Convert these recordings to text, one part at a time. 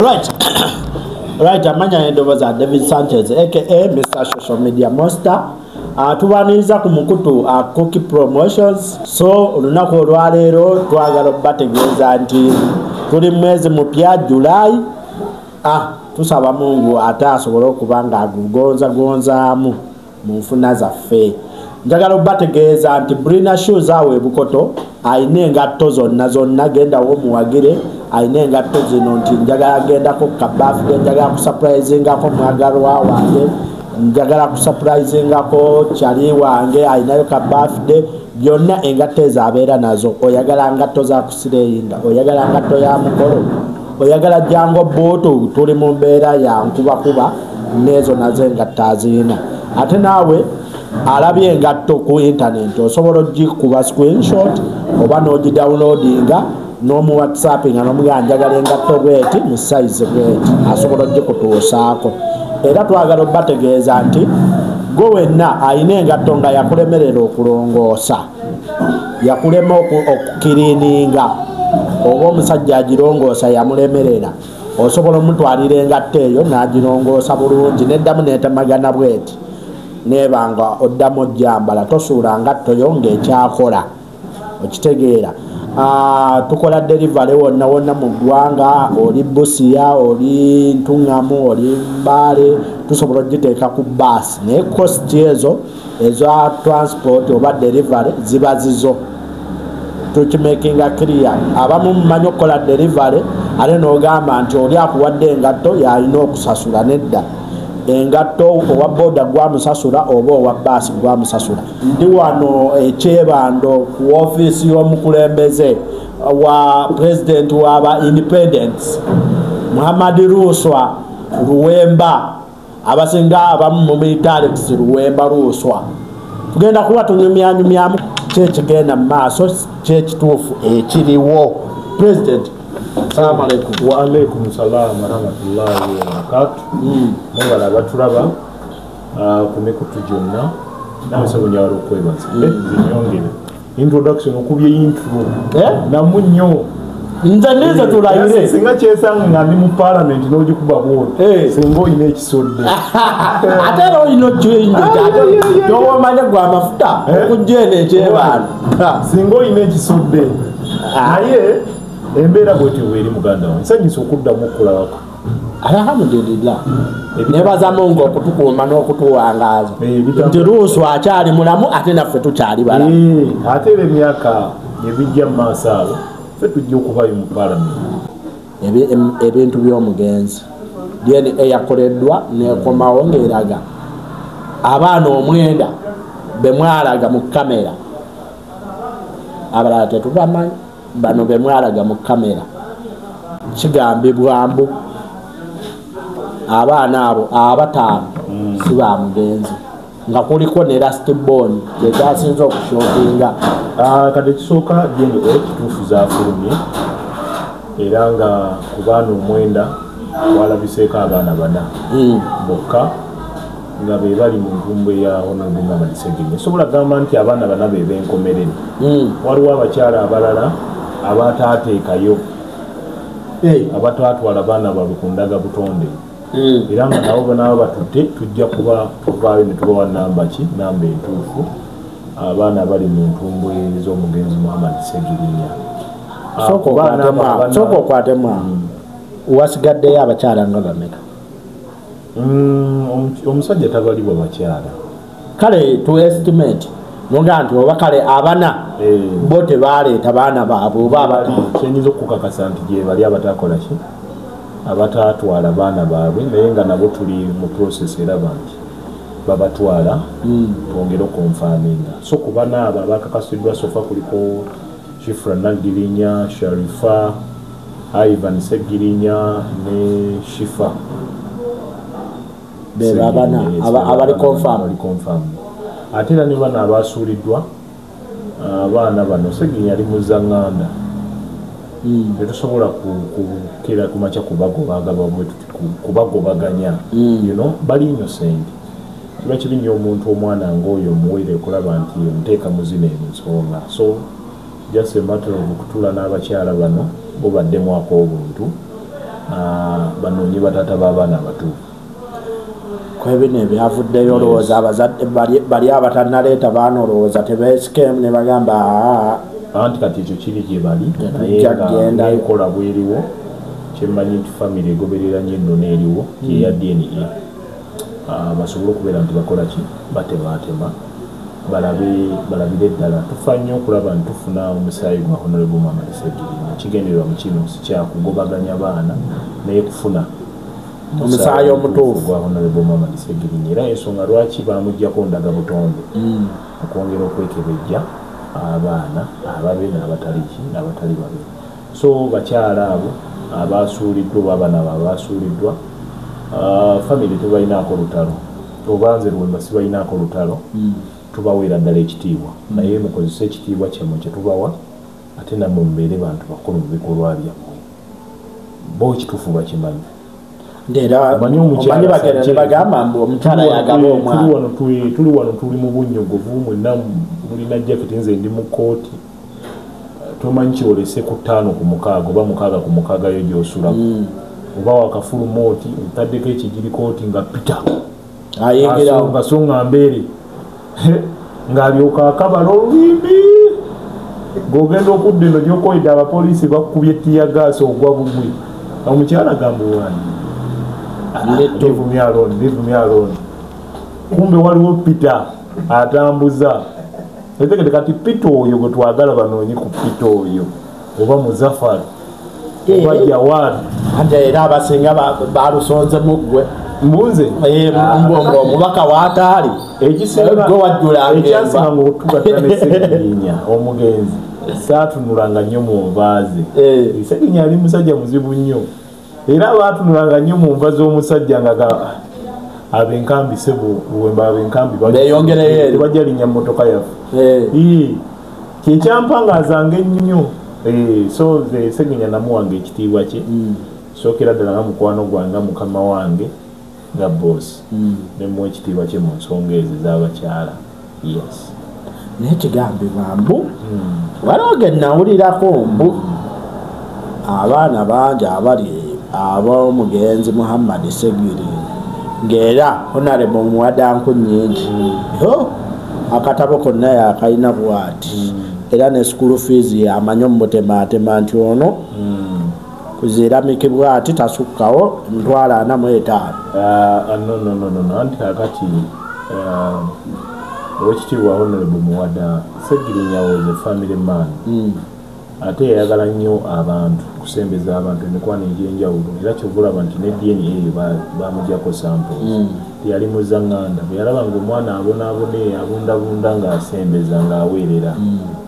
Right. Right, amanya endoboza David Sanchez aka Mr. Social Media Monster. Tubaniriza ku mukutu Cookie Promotions. So olunaku olwaleero twagala bategeeza nti tuli mwezi mupya July. Tusaba Mungu ate asobole okuba nga agugonzaamu mu nfuna zaffe. Njagala bategeeza nti Brina Shoes awe Bukoto ayina engatto zonna genda wo muwagire. Ayina engatto zino nti njagala gendako kabafu, njagala kusurprisingako mwagalwa wange, njagala kusurprisingako kyali wange ayinayo kabafu byonna engatto ezabeera nazo. Oyagala ngatto za kusireyinga, oyagala ngatto ya mukolo, oyagala jango bootu, tuli mu mbeera ya nkubakuba nezo nazo engatto azirina. Ate naawe alabye engatto ku internet osobola ogikuba screenshot oba n'ogidownloadinga n'omu WhatsApp nga n'omuganja engatto bweti mu size bweti asobola ogikutuusaako. Era twagala bategeeza nti gwe wenna ayina engatto nga yakulemerera okulongoosa, yakulema okukiriininga, oba omusajja agirongoosa yamulemerera, osobola omutwalira engatto eyo n'agirongoosa bulungi neddamu neetemagana bweti nebanga oddamu ojjambala tosuula ngatto yo ng'ekyakola. Okitegeera. Tukola delivery wonna mu ggwanga, oli Busia, oli Ntungamu, oli Mbale, tusobola ogiteeka ku bus naye cost ezo eza transport oba delivery ziba zizo. Tukimakinga clear. Abamu mumanyi okukola delivery ate n'ogamba nti oli akuwadde engatto yalina okusasula. Nedda, engatto owa boda gwamusasula oba owa basi gwamusasula. Ndi wano ekyebando ku office y'omukulembeze wa president waba independence Muhammad Ruswa Luwemba, abasinga abamu mu military Luwemba Ruswa. Tugenda kuba tunyumyanyumyamu kyekigenda mu maaso kyekituufu ekiriwo. President, assalamu alaikum. Wa alaikum salam wa rahmatullahi wa barakatuh. Mungala batulaba ku mikutu gyonna namusabo nyalo okwebaza. Zinyongere introduction okubye intro namunyo nze ndize tulayire singa kyesanga nga ndi mu parliament n'ogikuba bwoti singa oyina ekisodde ate era oyina okyinjo gyowomanye gwa amafuta okujja eno ekyebana singa oyina ekisodde naye embeera bweti weeri muganda wange nsanyusa okuddamu okulabako. Alhamdulillah. Nebaza Mungu okutukuuma n'okutuwangaaza nti Ruswa akyali mulamu ate naffe tukyali balamu. Ate era emyaka ebijja mu maaso abo ffe tujja okubayo mu palamenti. Ebintu by'omugenzi DNA yakoleddwa nekomawo ng'eraga abaana omwenda be mwalaga mu kamera, abalala tetubamanyi, bano be mwalaga mu kamera. Kigambibwa mbu abaana abo abataano si ba mugenzi, nga kuliko ne last born gyezasinza okushokinga. Kati ekisooka gendo ekituufu zafulumye era nga ku baana omwenda walabiseeko abaana bana bokka nga be bali mu ntumbo ya Honorable Muhammad Ssegirinya. Sobola gamba nti abaana bana be benkomerere. Waliwo abakyala abalala abataateekayo abatwatwala abaana baabwe ku ndaga butonde era nga nabo banaba batutte tujja kuba tuvaayo ne tubawa namba entuufu abaana bali mu ntumbo ez'omugenzi Muhammad Ssegirinya. Sooka okwatemu wasigaddeyo abakyala nga bameka? Omusajja tabalibwa bakyala. Kale tu estimate nonga nti oba kale abana bo tebaleeta baana baabwe oba abataano. Kyenyinza okukakasa nti gye bali abatakola ki, abataatwala baana baabwe naye nga nabo tuli mu process eraba nti babatwala twongere okonfaminga. So ku bana abo abakakasiddwa sofa kuliko Shifra Nagirinya, Sharifa, Ivan Ssegirinya ne Shifa. Beba abana abali confirm. Ate era ne bano abasuuliddwa abaana bano Ssegirinya ali mu Zanganda. Tetusobola kukira kumaca kubagobaganya. Bali innocent. Kiba kibi nnyo omuntu omwana ng'oyo omuweere okulaba nti omuteeka muzina ensonga. So just a matter of kutula n'abakyala bano bo baddemwako obuntu banoonye bataata b'abaana abatuufu. Kwebino ebyavuddeyo olowooza abazadde bali abatannaleeta baana olowooza tebeesikemu ne bagamba anti kati ekyo kiri gye bali naye nga enkola bweriwo kyemmanyi nti famire egoberera nnyo ennona eriwo yeya DNA basobole okubeera nti bakola ki batematema balabire eddala. Tufa nnyo okulaba nti tufuna omusaayi gwa Honorable Muhammad Sseggirinya kigendererwa mu kino si kyakugobaganya baana naye kufuna omusaayi omutuufu gwa Honorable Muhammad Sseggirinya era ensonga lwaki bamuggyako ndaga butonde okwongera okwekebejja abaana ababe n'abatali babe. So bakyala abo abasuuliddwa oba abaana abo abasuuliddwa famire tebalinaako lutalo oba nze Lwemba sibalinaako lutalo tubaweera ddala ekitiibwa naye mukozese ekitiibwa kyemmwe kye tubawa ate nammwe mubeere bantu bakulu mu bikolwa byammwe bo ekituufu bakimanyi. Omanyi bagamba mbu omukyala yagaba omwana. Tuli wano tuli mu bunnyogovu mwenna mulina jaketi nze ndi mu kooti tomanyi kyolese ku 5 ku 6 oba 6 ku 6 yo gy'osulako oba wakafulumooti ntaddeko ekigiri kooti nga pita ayingirawo ngasonga mbeere ng'alyoka akabala olubimbi ng'ogenda okudda eno gyokoyedde abapoliisi bakubye ettiyagaasi ogwa bugwi omukyala gamba wange leave me alone kumbe waliwo Peter atambuza etegede kati Peter oyo gwe twagala banoonye ku Peter oyo oba Muzaffar oba Jawad ate era abasinga balusonze muggwe mbunze omubaka wataali ekisinga ng'otugatta ne Sseggirinya omugenzi saatunulanga nnyo mu nvaaze Sseggirinya ali musajja muzibu nnyo era baatunulanga nnyo mu nva z'omusajja nga abenkambi sebo Lwemba abenkambi bajja linnya mmotoka yaffe kyekyampangazanga ennyo so nze Sseggirinya namuwanga ekitiibwa kye sookera ddala nga mukwano gwange mukama wange nga boss nemuwa ekitiibwa kye mu nsonga ezo ez'abakyala. Yes naye kigambibwa mbu waliwo ge nawulirako mbu abaana bangi abali ab'omugenzi Muhammad Sseggirinya ng'era Honorable muwadanku nnyingi akatabo konna yakalina bwati era ne school fees yamanyi omutemaatema nti ono kuziramikibwa ati tasukkawo $45,000. No anti kakati owekitiibwa Honorable Muwada Sseggirinya was a family man ate yayagala nnyo abantu kusembeza abantu emikwano egy'enjawulo era kyovulaba nti ne DNA bamugyako samples yali muzaŋŋanda bwe yalaba ng'omwana abonaabone abundabunda ng'asembeza ng'aweerera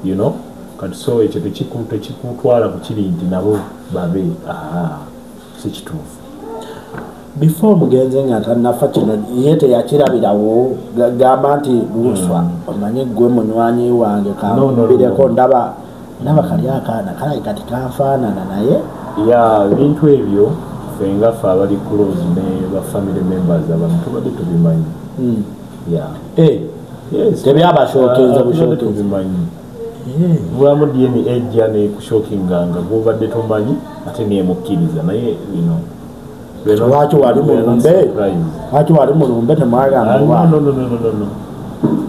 you know kati so ekyo tekikutwala ku kiri nti nabo babe si kituufu. Before mugenzi nga tannafa kino ye teyakirabirawo gamba nti buswa omanyi gwe munywanyi wange kambireko ndaba kali akaana kalayi kati kanfaanana naye ebintu ebyo ffe nga ffe abali close ne ba family members abamu tubadde tubimanyi tebyabashookinza tubimanyi bulamu DNA ejja nekushookinganga gwobadde tomanyi ate nemukkiriza naye lwaki wali mulumbe temwagamba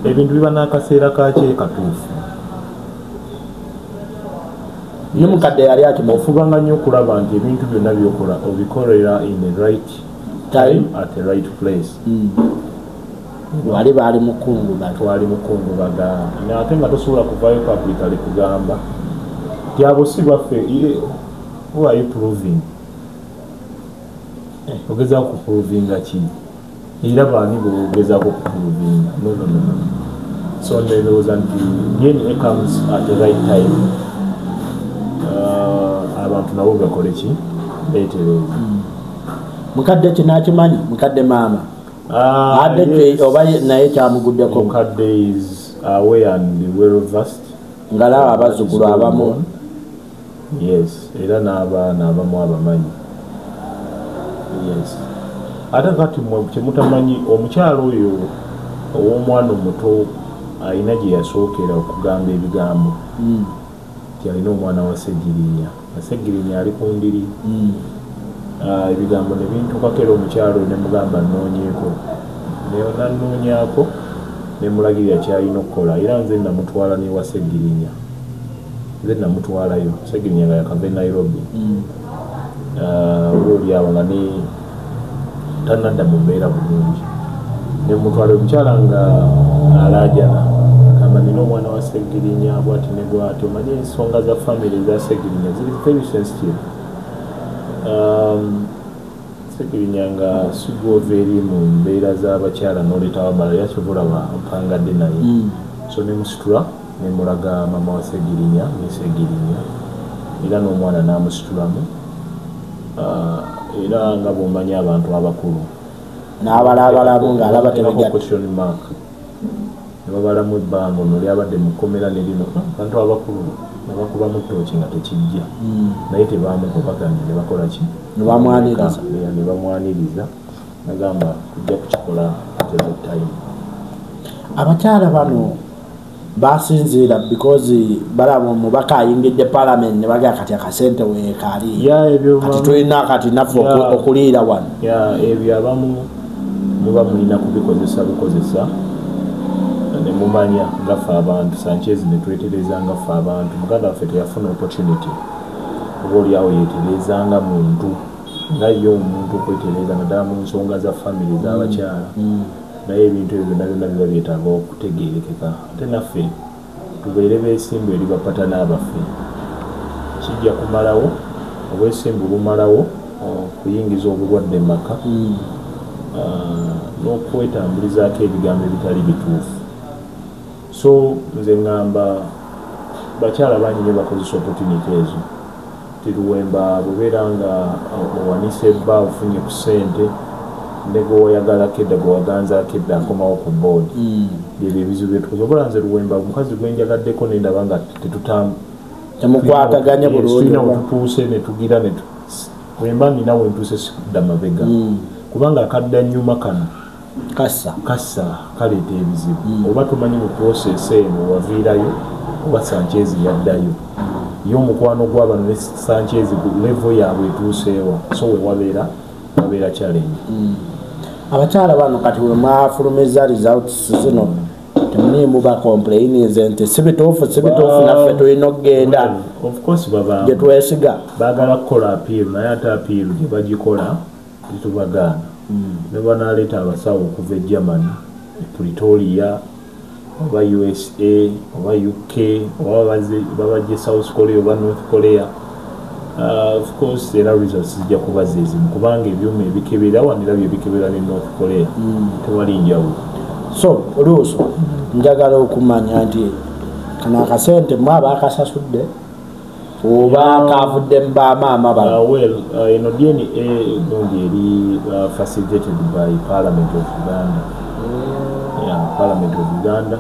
ebintu biba n'akaseera kakye katuufu ye mukadde yali akimanyi ofubanga nnyo okulaba nti ebintu byonna byokola obikolera in the right time at the right place. Twali mukungubaga ate nga tosobola kuvaayo publicly kugamba ti abo si baffe who are you proving ogezaako kuprovinga ki era baani bogezaako kuprovinga no so ndowooza nti DNA comes at the right time abantu nabo bakole ki beetereza. Mukadde kinakimanyi mukadde maama oba naye kyamuguddeko. Mukadde is aware and well versed ngalaba abazzukulu abamu yes era n'abaana abamu abamanyi yes ate kati kyemutamanyi omukyalo oyo ow'omwana omuto alina gye yasookera okugamba ebigambo ti alina omwana wa Sseggirinya ali ku ndiri ebigambo ne bintukako era omukyalo ne mugamba nnoonyeeko nanoonyako ne mulagirira kyalina okukola era nze namutwala newa Seggirinya nze namutwalayo Seggirinya nga yakava e Nairobi obaoliawo nga ne tanadda mu mbeera bulungi ne mutwala omukyala nga alaajana kamba nina omwana wa Seggirinya bwati ne bwati omanyi ensonga za famire za Seggirinya ziri very sensitive Seggirinya nga sigwova eri mu mbeera z'abakyala n'oleeta wamala yakivola mpangadde naye so ne musitula ne mulaga mama wa Seggirinya ne Seggirinya era n'omwana n'amusitulamu era nga bw'omanyi abantu abakulu n'abalabalamu ng'alaba tebaja question mark ne babalamu ebbanga ono lyabadde mu kkomera ne lino abantu abakulu ne bakubamu ttooki nga tekijja naye tebaamugobaganya ne bakola ki ne bamwaniriza ne bamwaniriza nagamba kujja kukikola ateza time abakyala bano basinziira because balaba omubaka ayingidde parliament ne bagaa kati akasente weekaali kati tulina kati naffe okuliira wano ebyo abamu muba mulina kubikozesa bukozesa ne mumanya ngaffe abantu Sanchez ne twetereza ngaffe abantu muganda waffe teyafuna opportunity oba oliawo yeeterezanga muntu nga ye omuntu okwetereza naddala mu nsonga za famire z'abakyala naye ebintu ebyo byonna byonna biba byetaaga okutegeerekeka ate naffe tubeere beesimbu eri bapatana abaffe kijja kumalawo obwesimbu bumalawo okuyingiza obulwadde mu maka n'okwetambulizaako ebigambo ebitali bituufu so nze ŋŋamba bakyala banyinyi bakozesa opportunity ezo tiruwemba bubeera nga owanise ebba ofunye ku ssente ne gwewayagalako edda gwewaganzaako edda akomawo ku boodi byebyo ebizibu byetukoze obola nze luwemba omukazi gwenjagaddeko nendaba nga temukwataganya bulungi wetutuuse netugira wemba nina wentuuse sikudda mabega kubanga akadda nyuma kano kassa kaleeta ebizibu oba tumanyi mu process eno waviirayo oba Sanchez yaddayo ye omukwano gw'abano ne Sanchez level yaabwe etuuseewo so wabeera challenge abakyala bano kati we mwafulumiza results zino temuniimu ba complainings nti sibituufu naffe tulina okugenda of course baba gye twesiga baagala kukola appeal naye ate appeal gye bagikola tetubagaana ne banaleeta abasawo okuva e Germany Pretoria oba USA oba UK oba babajje South Korea oba North Korea of course era results zijja kuba zezimu kubanga ebyuma ebikebera wanira byebikebera ne North Korea tewali njawulo so oluuso njagala okumanya nti kano akasente mwaba akasasudde oba kavudde mu bamaama eno DNA gundi eri facilitated by Parliament of Uganda Parliament of Uganda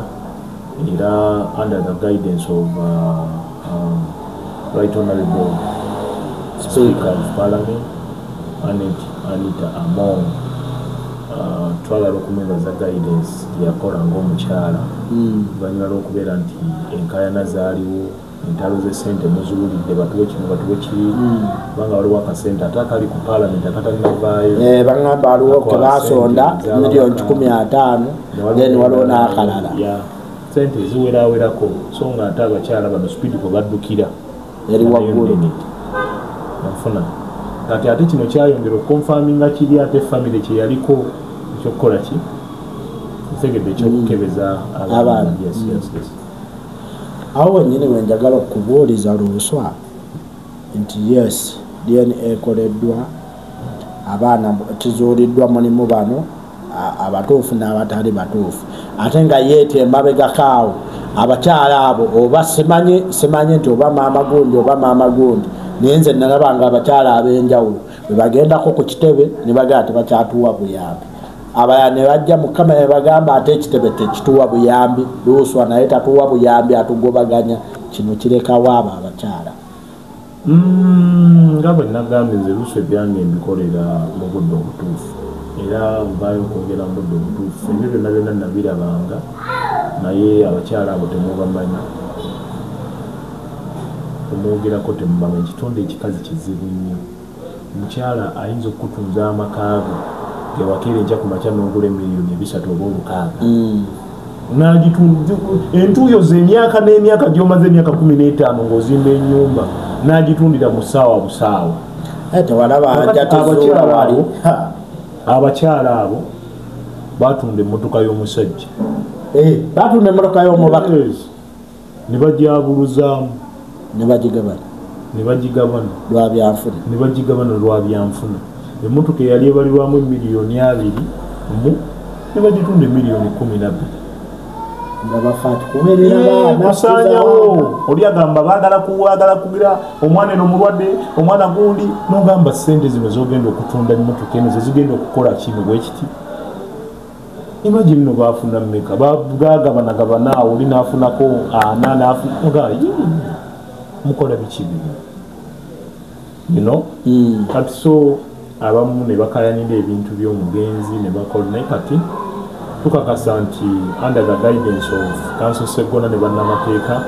era under the guidance of Right Honourable Speaker of Parliament Anita Among twagala okumwebaza guidance yakola ng'omukyala luvannyuma lw'okubeera nti enkayana zaaliwo entalo z'essente muziwulidde batuwe kino batuwe kiri kubanga waliwo akasente ate akali ku Parliament akatalinaavaayo baŋŋamba waliwo ke basonda miliyoni 15 then waliwo n'akalala sente ziwerawerako so nga ate abakyala bano speedi kwe baddukira eri waggulu nfuna kati ate kino kyayongera okukonfaminga kiri ate famire kyeyaliko ekyokukola ki nsegedde ekyokukebeza abaana awo wennyini wenjagala okubuuliza Luuswa nti yes DNA ekoleddwa abaana kizuuliddwa mulimu bano abatuufu n'abatali batuufu ate nga yeete emabegakaawo abakyala abo oba simanyi nti oba maama gundi naye nze nalaba nga abakyala ab'enjawulo bwe bagendako ku kitebe ne bagamba tebakyatuwa buyambi abalala ne bajja mu kamera ne bagamba ate ekitebe tekituwa buyambi Luuswa naye tatuwa buyambi atugobaganya kino kirekawo abo abakyala nga bwe nagambye nze Luuswa ebyange mbikolera mu budde obutuufu era mbaayo okwogera mu budde obutuufu ebyo byonna byonna nabirabanga naye abakyala abo temubamanyi temwogerako temubamanyi kitonde ekikazi kizibu nnyo omukyala ayinza okukutunza amakaago gewakera ejja ku makya n'ogula miliyoni 3 oba 6 n'agitunda entuuyo ze emyaka n'emyaka gy'omaze emyaka 15 ng'ozimba ennyumba n'agitundira mu ssaawa busaawa. Abakyala abo batunda emmotoka y'omusajja, batunda emmotoka y'omubaka ne bajabuluzaamu ne bagigabana lwa byanfuna. Emmotoka eyali ebalirwamu miliyoni 2 ne bagitunda miliyoni 12. Kusanyawo oli agamba baagala kugira omwana eno mulwadde, omwana gundi n'ogamba ssente zino zogenda okutunda emmotoka eno zezigenda okukola kino bwe kiti. Imagine no bafuna mmeka bagabana oli n'afunako 4 n'afunga mukola biki bino kati so abamu ne bakayanira ebintu by'omugenzi ne bakola naye kati tukakasa nti under the guidance of Council Segona ne bannamateeka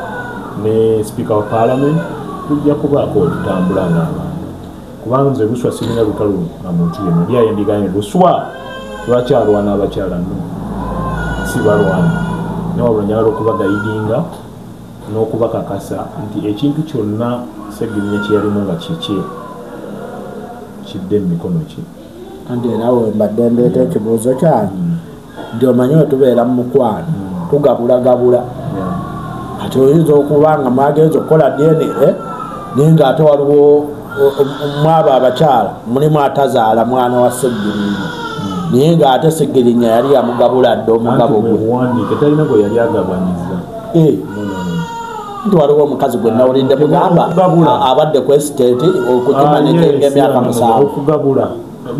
ne Speaker of Parliament tujja kubaako tutambula n'abantu kubanga nze Luswa sirina lutalo na muntu yenna oli ayendiganye Luswa lwakyalwana abakyala no si balwana newabula njagala okubagayidinga n'okubakakasa nti ekintu kyonna Ssegirinya kye yalimu nga kiki kidde mu mikono ki. Andi era wembadde ndeeta ekibuuzo kyange nti omanyi wetubeera mu mukwano tugabulagabula kati oyinza okuba nga mwagenza okukola DNA naye ng'ate waliwo mwabo abakyala mulimu atazaala mwana wa Ssegirinya naye ng'ate Ssegirinya yali yamugabula dde omugabo gwe talina gwe yali agabanyiza. Nti waliwo omukazi gwe nawulidde mugamba abadde ku estate okujuma netenga emyaka 7 okugabula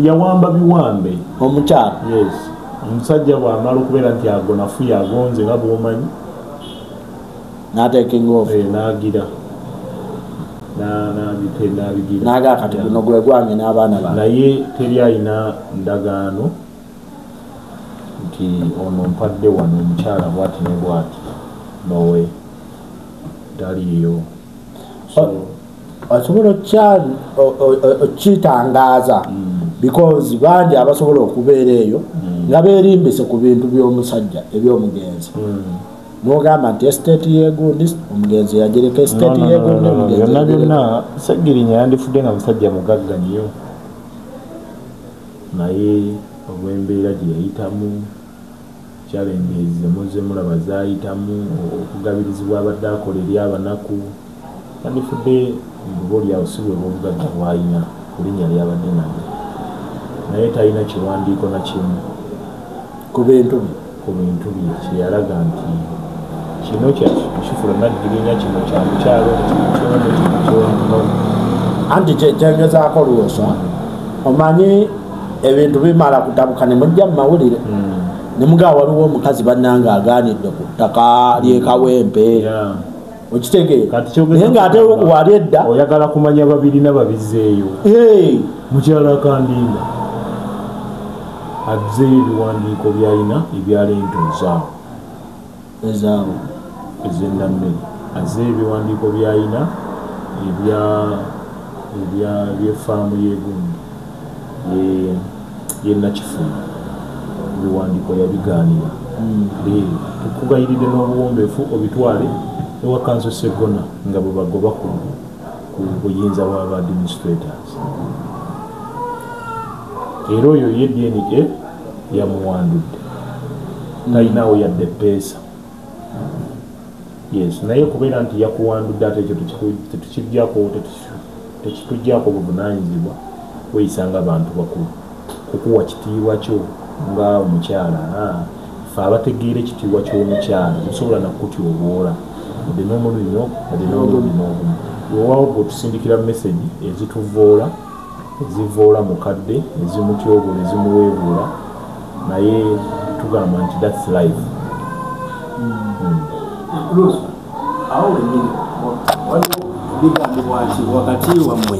yawamba biwambe omukyala. Yes, omusajja bw'amala okubeera nti agonafu yagonze nga bw'omanyi n'atekinga off n'agira n'abigira n'agaa kati guno gwe gwange n'abaana bange. Naye teri alina ndagaano nti ono mpadde wano omukyala bw'ati ne bw'ati nowe taliyo. Osobola okkitangaza because bangi abasobola okubeera eyo nga beerimbise ku bintu by'omusajja eby'omugenzi n'ogamba nti estate yegundi omugenzi yagireka estate yegundi byonna Ssegirinya yandifudde nga musajja mugagga nnyo naye olw'embeera gye yayitamu challenges muze mulaba zayitamu okugabirizibwa abadde akola eri abanaku yandifudde ng'olyawo si bwe bw'obugagga bw'alina ku linnya lyabadde nalyo naye talina kiwandiiko na kimu ku bintu bye kyeyalaga nti kino kifula Naggirinya kino kya mukyalo kino anti kyengezaako lwosa omanyi ebintu bimala kutabuka ne mujja mu mawulire ne mugaa waliwo omukazi bannanga agaanidde ku ttaka ly'ekawempe okitegeera naye ng'ate wali edda oyagala kumanya babirina babizzeeyo mukyala Kandinda azzeeyo ebiwandiiko byalina ebyalento ezaawo ez'ennammere azzeeyo ebiwandiiko byalina ebyefaamu yegundi yenakifuna ebiwandiiko yabigaanira tukugayiridde n'obuwombeefu obitwale ewa Council Segona nga bwe bagoba ku buyinza bw'aba administrators. Era oyo ye DNA yamuwandudde talinawo yadde peesa. Yes, naye kubeera nti yakuwandudde ate ekyo tekituggyako buvunaanyizibwa weyisanga abantu bakulu kukuwa kitiibwa kyo nga omukyala fe abategeera ekitiibwa ky'omukyala osobola nakukutyoboola ode n'omululino ode n'olulimi n'obumu weewaawo bwetusindikira message ezituvoola ezivoola mukadde ezimutyobola ezimuweebuula naye tugamba nti that's life. awo wenyini waliwo bigambibwa nti wakati wammwe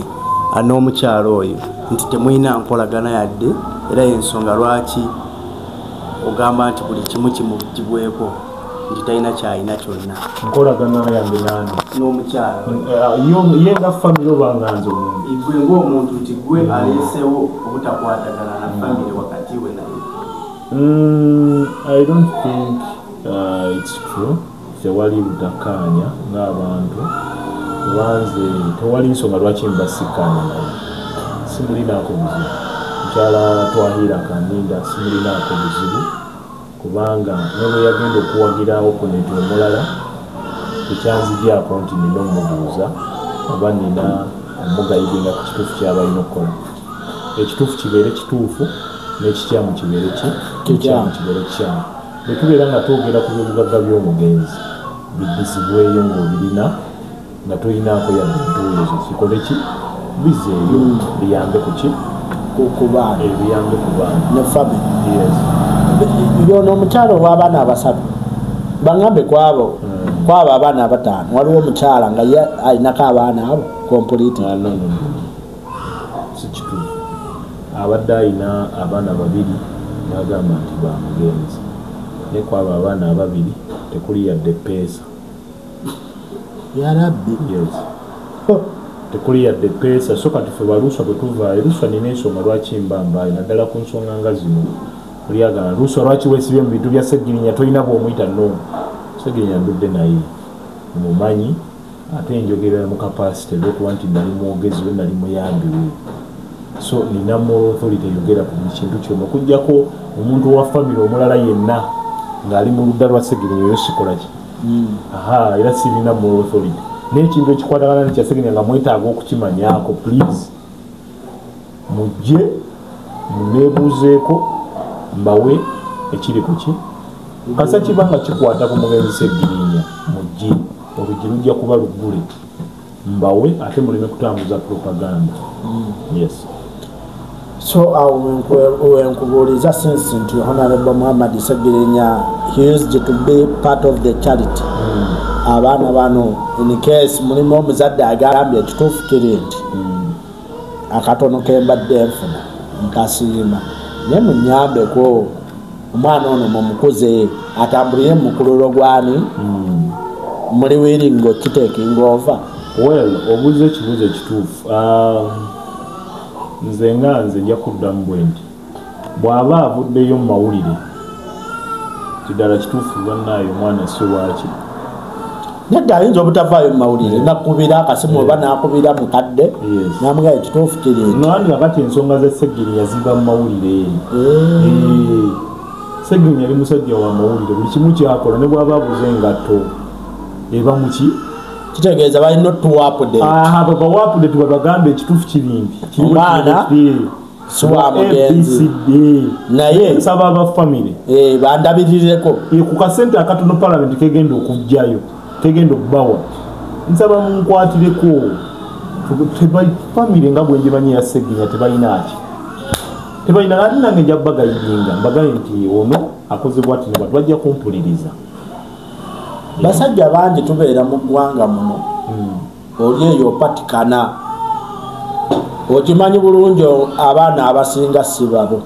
n'omukyalo oyo nti temulina nkolagana yadde era y'ensonga lwaki ogamba nti buli kimu kimugibweko nti talina kyalina kyonna nkolagana yange nani n'omukyala ye nga famire obanga nze omuntu igwe ng'omuntu nti gwe aleesewo obutakwatagana na famire wakati we naye I don't think it's true tewali butakkaanya ng'abantu kubanze tewali nsonga lwaki mbasikkaanya naye simulinaako buzibu mukyala Twahira Kaninda simulinaako buzibu kubanga nebwe yagenda okuwagira oponenti omulala ekyanzigyako nti nina omubuuza oba nina omugayidinga ku kituufu kyabalina okukola ekituufu kibeere kituufu n'ekikyamu kibeere kikyamu kibeere kikyamu bwe tubeera nga twogera ku byobugagga by'omugenzi biddizibweyo ng'obirina nga tolinaako yadde ntuuyo kikole ki bizeeyo biyambe ku ki ku baana biyambe ku baana ne famire yes yono omukyala ow'abaana abasatu baŋambe kwabo abaana abataano waliwo omukyala nga ye alinako abaana abo complete no si kituufu abadde alina abaana babiri nagamba nti bamugenzi naye kwabo abaana ababiri tekuli yadde peesa yarabbi yes tekuli yadde peesa so kati ffe baluswa bwe tuvaayo luswa nina ensonga lwaki mbambayo naddala ku nsonga nga zino olyagala luswa lwaki weesibye mu bintu bya Ssegirinya tolina bw'omuyita no Ssegirinya ndudde naye mumanyi ate enjogerera mu kapasite olwokuba nti nali mwogezi we nali muyambi we so nina moral authority eyogera ku buli kintu kyonna okuggyako omuntu owa famire omulala yenna ng'ali mu ludda lwa Ssegirinya eyo sikola ki era sirina moral authority n'ekintu ekikwatagana nekya Ssegirinya nga mwetaaga okukimanyaako please mujje muneebuuzeeko mbawe ekiri ku ki kasa kibanga kikwata ku mugenzi Ssegirinya mujje oluggi lujja kuba luggule mbawe ate muleme kutambuza propaganda yes so wenkubuuliza since nti Honorable Muhammad Ssegirinya he used to be part of the charity abaana bano in case mulimu omuzadde agambye ekituufu kiri nti akatono kembadde enfuna nkasiima naye munyambeko omwana ono mumukuze atambulire mukululo gwani muli willing okitaking over well obuuza ekibuuzo ekituufu nze nga nze nja kuddamu bwe nti bw'aba avuddeyo mu mawulire kiddala kituufu bannaayo omwana si lwaki nedda ayinza obutavaayo mu mawulire nakubira akasimu oba nakubira mukadde namugaa ekituufu kiri nandi kakati ensonga za Ssegirinya ziva mu mawulire Ssegirinya yali musajja wa mawulire buli kimu kyakola ne bw'aba abuze engatto eba muki kitegeeza balina bawaapudde tubabagambe ekituufu kirimbi omwana siwa mugenzi naye nsaba abafamire bandabirireko ku kasente akatono palamenti kegenda okujjayo kegenda okubawa nsaba munkwatireko famire nga bwenjimanyi ya Ssegirinya tebalinaaki tebalina ati nange nja bagayidinga mbagaye nti ono akozebwa ati nebatu bajja kumpuliriza basajja bangi tubeera mu ggwanga muno oli eyo opatikana okimanyi bulungi abaana abasinga si babo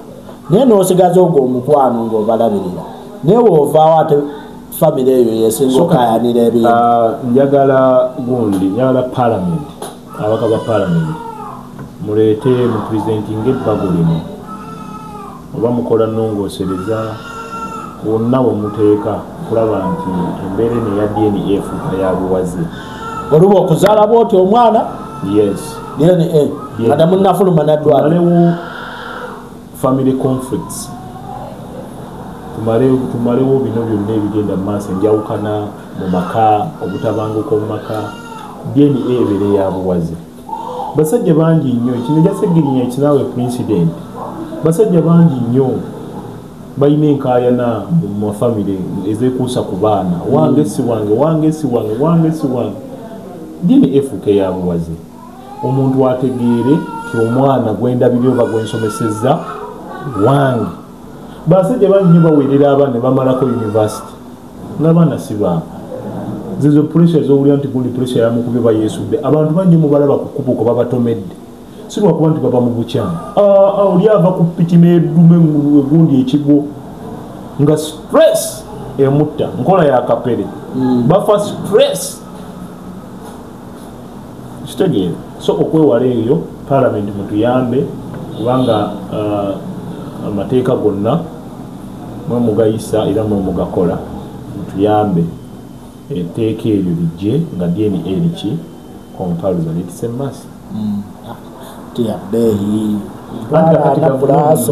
naye n'osigaza ogwo omukwano ng'obalabirira naye woovaawo ate famire eyo yesinga okayanira ebintu njagala palamenti abaka ba palamenti muleete mu presentinga ebbago lino oba mukola nnongoosereza wonna we muteeka kulaba nti embeera eno eya DNA efuuka ya buwaze oluba okuzaala bwoti omwana yes DNA ate munnafuluma naddwalewo family conflicts tumalewo bino byonna ebigenda mu maaso enjawukana mu maka obutabanguko mu maka DNA ebeere ya buwaze basajja bangi nnyo kino ekya Ssegirinya ekinaawe president basajja bangi nnyo balina enkaayana mu mafamire ezekuusa ku baana wange si wange DNA efuuka eya buwaze omuntu ategeere ti omwana gwendabiryo oba gwensomesezza wange basajja bangi nnyo baweerera abaana ne bamalako university n'abaana si baabwe zizo pressure ez'owulira nti gundi pressure yamukubye bayesudde abantu bangi mubalaba ku kkubo kwe babatomedde si lwakuba nti baba mu bukyamu oli ava ku piki n'eddume egundi ekigo nga stress emutta nkola ya kapere bafa stress kitegeera so okwewala eyo parliament mutuyambe kubanga amateeka gonna mwe mugayisa era mwe mugakola mutuyambe etteeka eryo lijje nga DNA eriki comparison it's a must tiyabeeyi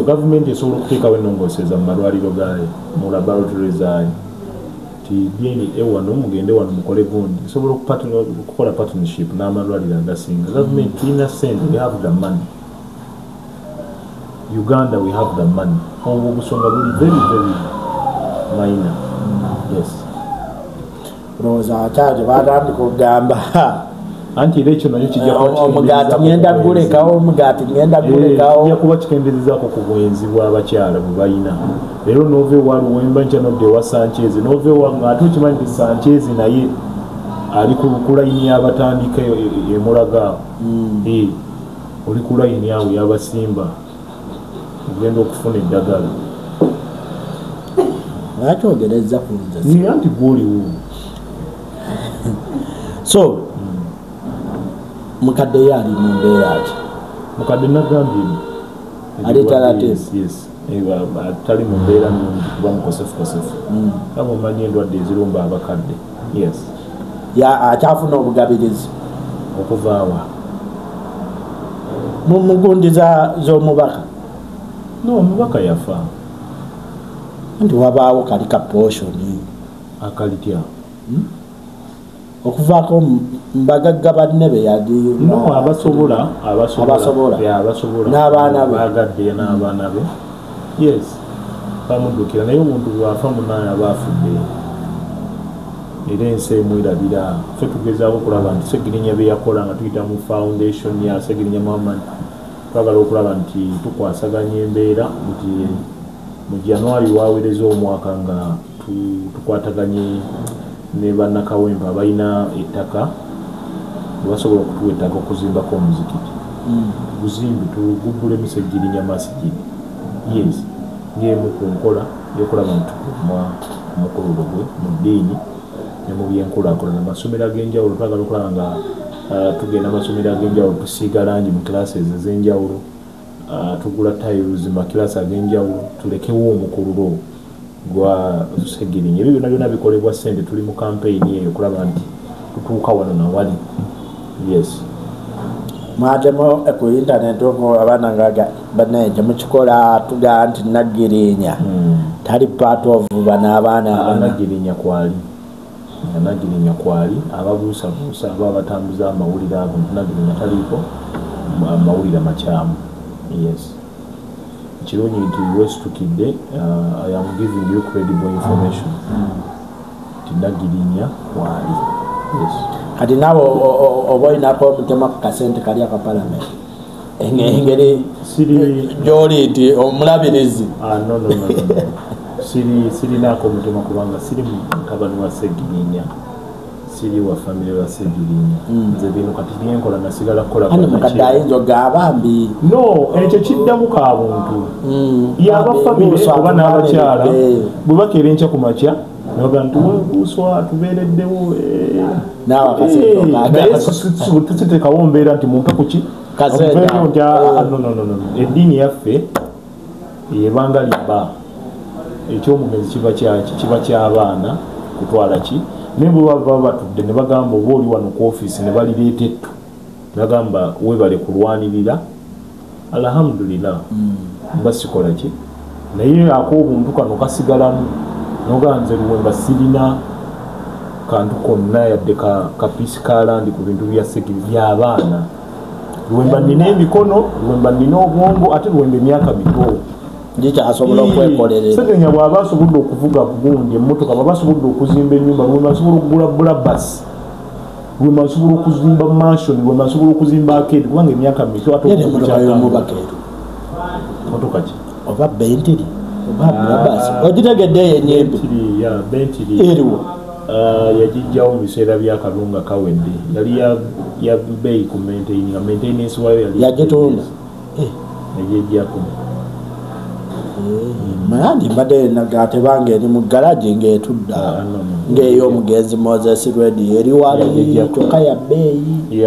gavumenti esobola okuteekawo ennongooseza mu malwaliro gaayo mu laboratory zaayo ti DNA wano mugende wano mukole gundi esobola okukola partnership n'amalwaliro agasinga gavumenti tulina sente we have the money Uganda we have the money obwo obusonga buli very very minor yes roza achaje batandika okugamba anti ekyo nakyo kijja omugati ngenda gulekawo omugati ngenda gulekawo kijja kuba kikenderezaako ku bwenzi bw'abakyala bwe balina leero nove waliwo wemba nkyanodde wa Sanchez nove wanga ate okimanyi nti Sanchez naye ali ku layini y'abatandika emulagaawo oli ku layini awo y'abasimba ogenda okufuna eddagala lwaki ogereza ku nze anti gwoliwo so mukadde ye ali mu mbeera ki mukadde nagambye tali mu mbeera nungi kuba mukosefukosefu aba omanyi endwadde ezirumba abakadde yes akyafuna obugabirizi okuvaawa mu mugundi z'omubaka no omubaka yafa nti wabaawo kali ka poshoni akalitya okuvaako mbagagga banne be yali no abasobola n'abaana be bagadde n'abaana be yes bamuddukira naye omuntu bwafa munaye aba afudde era ensi emwerabira ffe tugezaako okulaba nti Segirinya bye yakola nga tuyita mu foundation ya Segirinya Muhammad twagala okulaba nti tukwasaganya embeera mu January waweereza omwaka nga tukwataganye ne bannakawempe abalina ettaka basobola okutuwa ettaka okuzimbako omuzikiti buzimbi tuguggulemu Segirinya Masjid yes ng'emu ku nkola yokulaba nti tukuuma omukululo gwe mu ddiini ne mu byenkulaakulana amasomero ag'enjawulo twagala okulaba nga tugenda amasomero ag'enjawulo tusiiga langi mu classes ez'enjawulo tugula tiles mu makilasi ag'enjawulo tulekewo omukululo gwa Segirinya ebyo byonna bikolebwa ssente tuli mu campaign eyo okulaba nti tutuuka wano nawali yes mwatemo ku internet okwo abaana nga banaye gyemukikola tugaa nti Nagirinya tali part of bano abaana Nagirinya kwali ababuusabuusa aba batambuza amawulire ago Nagirinya taliiko amawulire makyamu yes kirungi nti wesitukidde I am giving you credible information ti Nagirinya kwali yes kati nabo oba olinako omutema ku kasente kali aka palamenti engeri gyoli nti omulabirizi no sirinaako omutema kubanga siri mutabani wa Segirinya siri wa famire wa Segirinya nze bino kati byenkola nasigala kukola mukadde ayinza ogabambi no ekyo kiddamu ka buntu yaba famire oba n'abakyala bwe bakeera enkya ku makya noga nti webuuswa tubeereddewo tusitekawo mbeera nti mumpe kuki nti eddiini yaffe yebanga liba ekyomugenzi kiba ky'abaana kutwala ki naye bwe bava batudde ne bagamba oba oli wano ku ofiisi ne balireeta ettu bagamba webale kulwanirira alhamdulillah mba sikola ki naye ak'obuntu kano kasigalamu noga nze Luwemba sirina kantu konna yadde kapiisi ka landi ku bintu bya Segirinya by'abaana Luwemba nina emikono Luwemba nina obwongo ate Luwemba emyaka mito gikyasobola okwekolerera Segirinya bw'aba asobodde okuvuga gundi emmotoka bw'aba asobodde okuzimba ennyumba Luwemba asobola okugula bulabasi Luwemba asobola okuzimba mansion Luwemba asobola okuzimba akeedi kubanga emyaka mito ate motoka ki oba bentiri oba bulabasi ogitegedde yenyembe eriwo yagijjawo mu biseera by'akalunga kawedde yali ya beeyi ku maintenance wayo yagitunda yagijjako mayandi mbadde nagate bange eri mu garage ng'etudda ng'ey'omugenzi Moses Ready eri wali kyokka ya bbeeyi